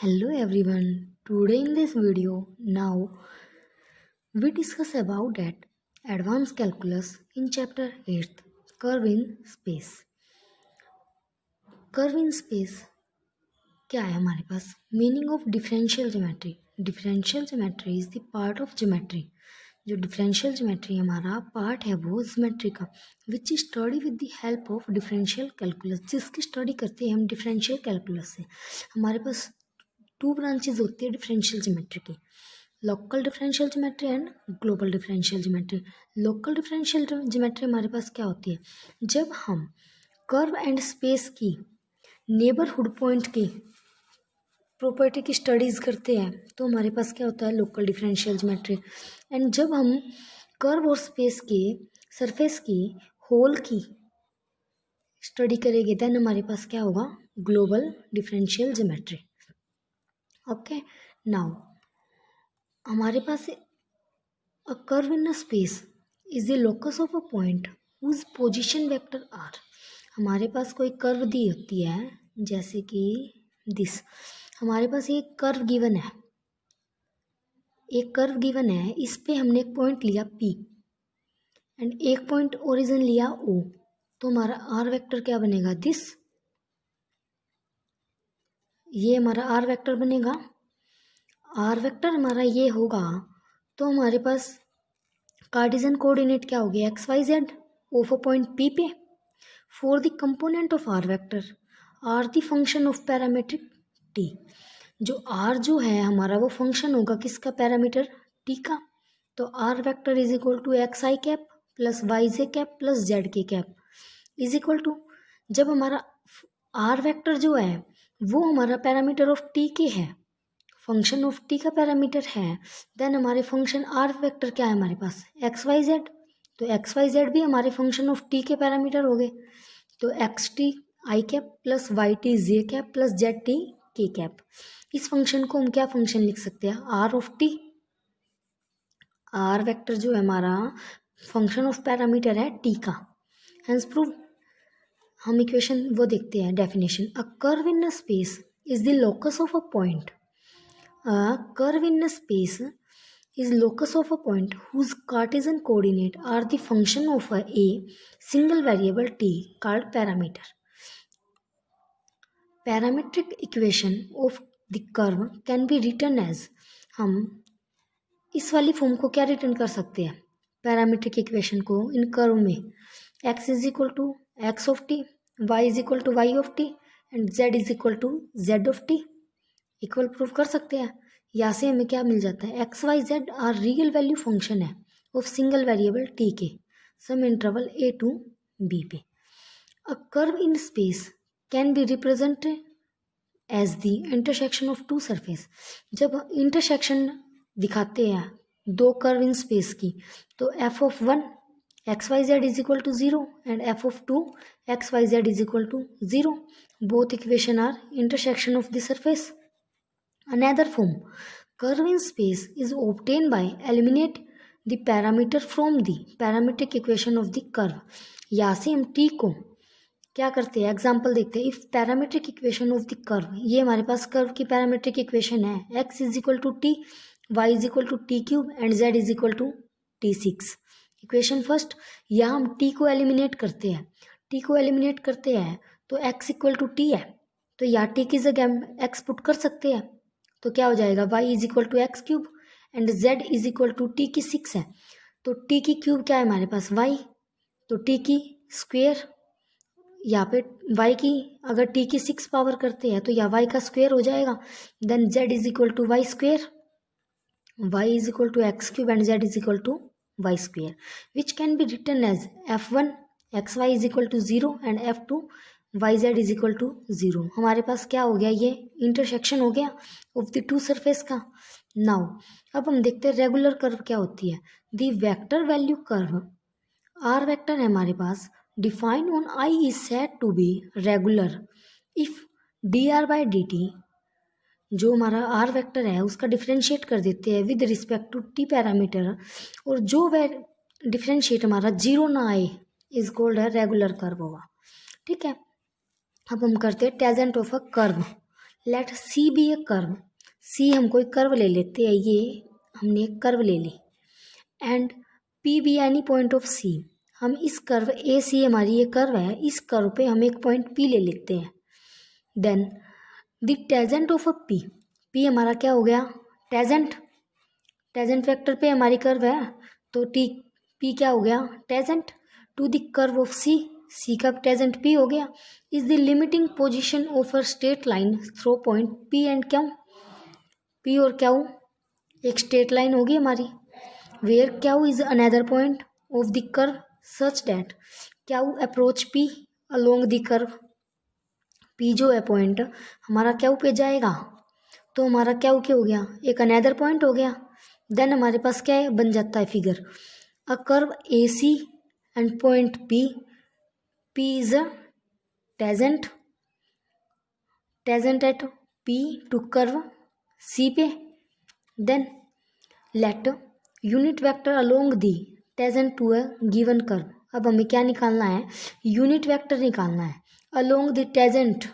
Hello everyone. Today in this video, now we discuss about that advanced calculus in chapter 8, curve in space. Curve in space क्या है हमारे पास? Meaning of differential geometry. Differential geometry is the part of geometry. जो differential geometry हमारा part है वो geometry का which study with the help of differential calculus, जिसकी स्टडी करते हैं हम डिफरेंशियल कैलकुलस से. हमारे पास टू ब्रांचेज होती है डिफरेंशियल ज्योमेट्री की, local differential geometry and global differential geometry. Local differential geometry हमारे पास क्या होती है? जब हम कर्व एंड स्पेस की नेबरहुड पॉइंट की प्रॉपर्टी की स्टडीज़ करते हैं तो हमारे पास क्या होता है? Local differential geometry. एंड जब हम कर्व और स्पेस के सरफेस की होल की स्टडी करेंगे देन हमारे पास क्या होगा? Global differential geometry. Okay, now हमारे पास a curve in a space is the locus of a point whose position vector R. हमारे पास कोई कर्व दी होती है जैसे कि दिस. हमारे पास एक कर्व गिवन है, इस पे हमने एक पॉइंट लिया P एंड एक पॉइंट ओरिजिन लिया O. तो हमारा आर वेक्टर क्या बनेगा? दिस. ये हमारा आर वेक्टर बनेगा. आर वेक्टर हमारा ये होगा तो हमारे पास कार्टेशियन कोऑर्डिनेट क्या हो गया? XYZ of a point P पे. For the component of r vector are the function of parametric T. जो आर जो है हमारा वो फंक्शन होगा किसका? पैरामीटर T का. तो R vector is equal to XI cap plus YJ cap plus ZK cap is equal to, जब हमारा आर वेक्टर जो है वो हमारा पैरामीटर ऑफ T के है, फंक्शन ऑफ T का पैरामीटर है, देन हमारे फंक्शन आर वेक्टर क्या है हमारे पास? XYZ. तो XYZ भी हमारे फंक्शन ऑफ T के पैरामीटर हो गए. तो XT I cap plus YT J cap plus ZT K cap. इस फंक्शन को हम क्या फंक्शन लिख सकते हैं? R of T. R vector जो है हमारा फंक्शन ऑफ पैरामीटर है टी का. Hence prove. हम इक्वेशन वो देखते हैं definition. A curve in a space is the locus of a point. A curve in a space is locus of a point whose Cartesian coordinate are the function of a single variable t called parameter. Parametric equation of the curve can be written as, हम इस वाली form को क्या return कर सकते हैं? Parametric equation को इन कर्व में x is equal to X of T, y is equal to Y of T and z is equal to z of T equal prove कर सकते हैं. यहाँ से हमें क्या मिल जाता है? XYZ are real value function है ऑफ सिंगल वेरिएबल t के some interval a to b पे. A curve in space can be represented as the intersection of two surface. जब इंटरसेक्शन दिखाते हैं दो कर्व इन स्पेस की तो f of 1 XYZ is equal to 0 and f of 2 XYZ is equal to 0. Both equation are intersection of the surface. Another form, curve in space is obtained by eliminate the parameter from the parametric equation of the curve. यहाँ से हम t को क्या करते हैं? Example देखते हैं. If parametric equation of the curve, ये हमारे पास कर्व की पैरामीट्रिक इक्वेशन है. x is equal to T, Y is equal to T cube and z is equal to T6. Equation first. यहाँ हम t को एलिमिनेट करते हैं. तो x इक्वल टू टी है तो यहाँ t की जगह हम x पुट कर सकते हैं. तो क्या हो जाएगा? y is equal to X cube and z is equal to T की 6 है. तो t की क्यूब क्या है हमारे पास? y. तो t की स्क्वेयर, यहाँ पे y की अगर t की 6 पावर करते हैं तो यहाँ y का स्क्वेयर हो जाएगा. Then z is equal to Y square, y is equal to X cube and z is equal to Y square which can be written as f1 xy is equal to 0 and f2 YZ is equal to 0. हमारे पास क्या हो गया? ये intersection हो गया of the two surface का. Now अब हम देखते हैं रेगुलर कर्व क्या होती है. The vector value curve R vector है हमारे पास, define on I is said to be regular if D R by D T, जो हमारा आर वेक्टर है उसका डिफ्रेंशिएट कर देते हैं with respect to T parameter, और जो डिफ्रेंशिएट हमारा जीरो ना आए इज कॉल्ड है रेगुलर कर्व होगा. ठीक है. अब हम करते हैं tangent of a curve. Let C be a curve, C हम कोई कर्व ले लेते हैं, ये हमने एक कर्व ले ली, and P be any point of C, हम इस कर्व ए सी हमारी ये कर्व है, इस कर्व पे हम एक पॉइंट पी ले लेते हैं। Then the tangent of a P, P हमारा क्या हो गया, टेजेंट, टेजेंट वेक्टर पे हमारी कर्व है, तो टी पी क्या हो गया, tangent to the curve of C, C का टेजेंट पी हो गया, is the limiting position of a straight line through point P and Q, P और क्यू एक स्ट्रेट लाइन होगी हमारी, where Q is another point of the curve such that Q approach P along the curve, P जो है point हमारा Q पे जाएगा, तो हमारा क्यू क्या हो गया, एक अनदर पॉइंट हो गया। देन हमारे पास क्या है, बन जाता है figure, a curve A C and point P, P is a tangent, tangent at P to curve C पे। Then let unit vector along the tangent to a given curve, अब हमें क्या निकालना है, यूनिट वेक्टर निकालना है along the tangent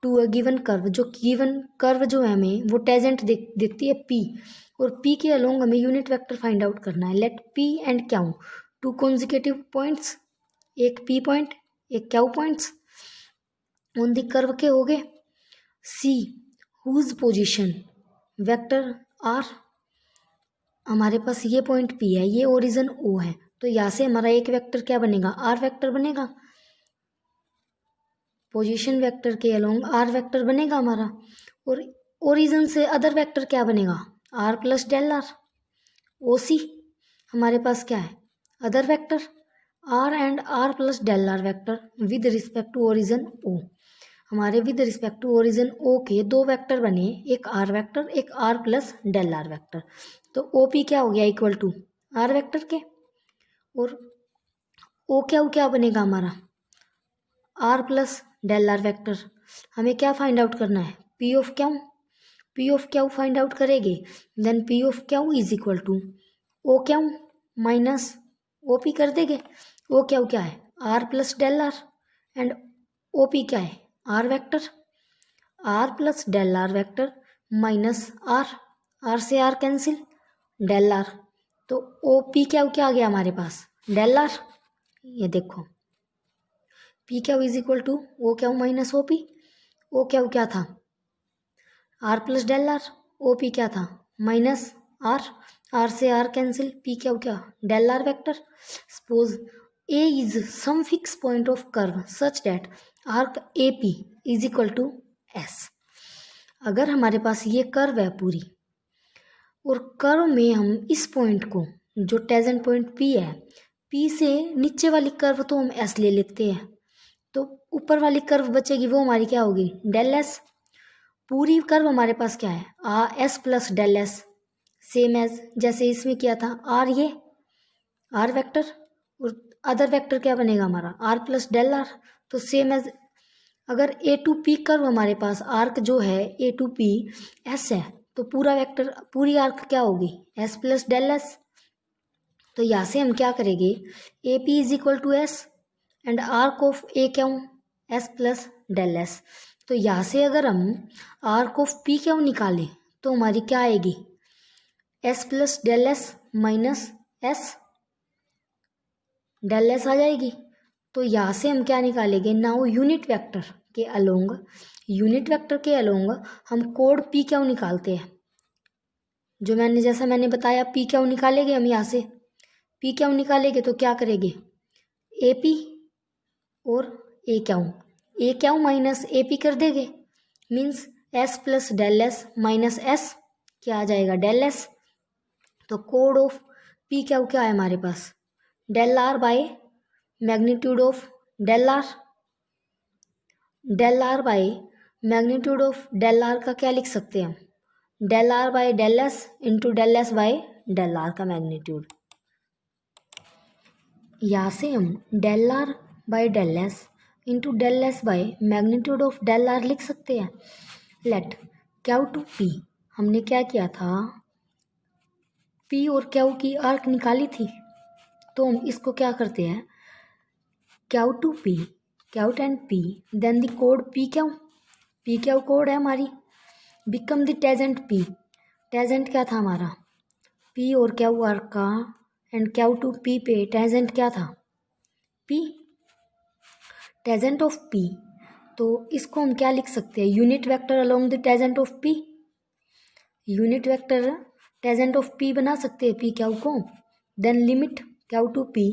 to a given curve, जो given curve जो है हमें वो टेजेंट देती है पी, और पी के अलोंग हमें यूनिट वेक्टर फाइंड आउट करना है। Let P and Q two consecutive points, एक पी पॉइंट एक Q points on the curve के हो गए, see whose position vector R, हमारे पास ये पॉइंट पी है, ये ओरिजिन ओ है, तो यहाँ से हमारा एक वेक्टर क्या बनेगा, आर वेक्टर बनेगा, पोजीशन वेक्टर के अलोंग आर वेक्टर बनेगा हमारा, और ओरिजिन से अदर वेक्टर क्या बनेगा, R plus del R, O C हमारे पास क्या है, other vector R and R plus del R vector with respect to origin O, हमारे with respect to origin O के दो वेक्टर बने, एक आर वेक्टर एक R plus del R vector, तो ओ पी क्या हो गया, इक्वल टू आर वेक्टर के, और ओ क्या बनेगा हमारा, R plus del R vector, हमें क्या फाइंड आउट करना है, P of Q, P of Q find out करेंगे, then P of Q is equal to O Q minus O P कर देंगे, ओ क्यू क्या है, R plus del R, and O P क्या है, R vector, R plus del R vector minus R, R से R cancel, del R, तो O P क्या आ गया हमारे पास, डेल आर, ये देखो P Q is equal to O Q minus O P, O Q क्या था, R plus del R, O P क्या था, माइनस आर, आर से आर कैंसिल, पी क्यू क्या, del R vector. Suppose A is some fix point of curve such that arc A P is equal to S, अगर हमारे पास ये curve है पूरी, और कर्व में हम इस पॉइंट को, जो टेजेंट पॉइंट पी है, पी से नीचे वाली कर्व तो हम एस ले लेते हैं, तो ऊपर वाली कर्व बचेगी वो हमारी क्या होगी, डेल एस, पूरी कर्व हमारे पास क्या है, S plus del S, same as जैसे इसमें किया था, आर ये आर वेक्टर, और अदर वेक्टर क्या बनेगा हमारा, आर प्लस डेल आर, तो सेम एज अगर ए टू पी कर्व हमारे पास आर्क जो है ए टू पी एस है, तो पूरा वेक्टर पूरी आर्क क्या होगी, एस प्लस डेल एस, तो यहाँ से हम क्या करेंगे, A P is equal to S and arc of A Q S plus del S, तो यहाँ से अगर हम आर्क ऑफ पी क्यू निकालें तो हमारी क्या आएगी, S plus del S minus S del S आ जाएगी, तो यहाँ से हम क्या निकालेंगे, नाउ यूनिट वेक्टर के अलोंग, यूनिट वेक्टर के अलोंग हम कोड पी क्यू निकालते हैं, जो जैसा मैंने बताया पी क्यू निकालेंगे हम, यहाँ से पी क्यू निकालेंगे तो क्या करेंगे, ए पी और A Q minus A P कर देंगे, means S plus del S minus S क्या आ जाएगा, डेल एस, तो कोड ऑफ पी क्यू क्या है हमारे पास, del R by magnitude of del R, del R by magnitude of del R का क्या लिख सकते हैं हम, del R by del S into del S by del R का मैग्नीट्यूड, यहाँ से हम del R by del S into del S by magnitude of del R लिख सकते हैं। लेट क्यू टू पी, हमने क्या किया था, पी और क्यू की आर्क निकाली थी, तो हम इसको क्या करते हैं, Q to P, Q and P, then the कोड पी पी क्या कोड है हमारी, become the tangent P, tangent क्या था हमारा पी और क्यू आर का, एंड क्यू टू पी पे टेजेंट क्या था पी, टेजेंट ऑफ पी। तो इसको हम क्या लिख सकते हैं, unit vector along the tangent of P, unit vector tangent of P बना सकते हैं पी क्यू को। Then limit Q to P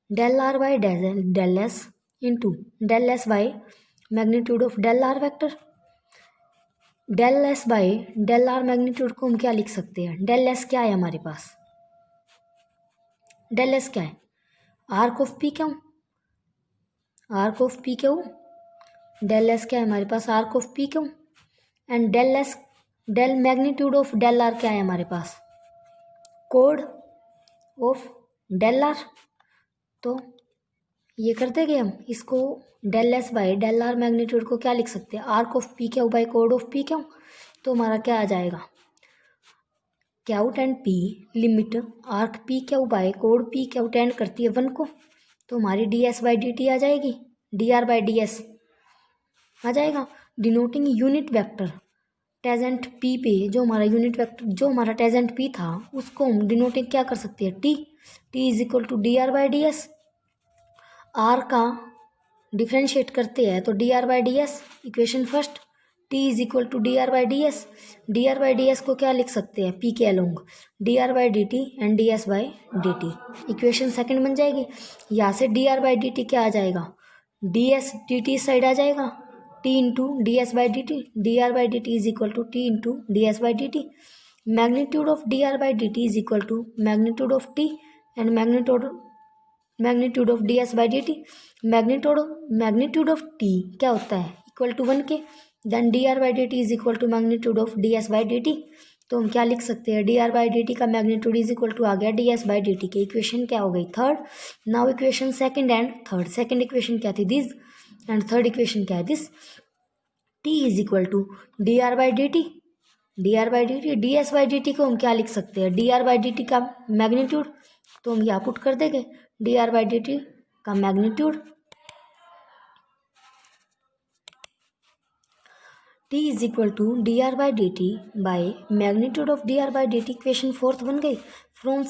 del R by del S into del S by magnitude of del R vector. Del S by del R magnitude को हम क्या लिख सकते हैं, डेल एस क्या है हमारे पास, डेल एस क्या है, arc of P Q, arc of P Q, del S क्या है हमारे पास, arc of P Q, and del S del magnitude of del R क्या है हमारे पास, कोड ऑफ डेल आर। तो ये कर देंगे हम इसको, del S by del R magnitude को क्या लिख सकते हैं, arc of P Q by कोड ऑफ पी क्यू। तो हमारा क्या आ जाएगा, Q tend P limit arc P Q by कोड पी क्यू टेंड करती है 1 को, तो हमारी D S by D T आ जाएगी, D R by D S आ जाएगा। Denoting unit vector tangent P पे, जो हमारा यूनिट वेक्टर जो हमारा टेजेंट पी था उसको हम डिनोटिंग क्या कर सकते हैं, T, T is equal to D R by D S. R का डिफ्रेंशिएट करते हैं तो D R by D S, equation first, T is equal to D R by D S. D R by D S को क्या लिख सकते हैं, P के along D R by D T and D S by D T, equation second बन जाएगी। यहाँ से D R by D T क्या आ जाएगा, D S D T side आ जाएगा, T into D S by D T, D R by D T is equal to T into D S by D T. Magnitude of D R by D T is equal to magnitude of T and magnitude of D S by D T. Magnitude of T क्या होता है, equal to 1 के, then D R by D T is equal to magnitude of D S by D T. तो हम क्या लिख सकते हैं, D R by D T का मैग्नीट्यूड इज इक्वल टू आ गया D S by D T के, इक्वेशन क्या हो गई third. Now equation second and third, second equation क्या थी दिस एंड थर्ड इक्वेशन क्या है this, T is equal to D R by D T, D R by D T, D S by D T को हम क्या लिख सकते हैं, D R by D T का मैग्नीट्यूड, तो हम यहाँ पुट कर देंगे D R by D T का magnitude, T is equal to D R by D T by magnitude of D R by D T, equation fourth बन गई। From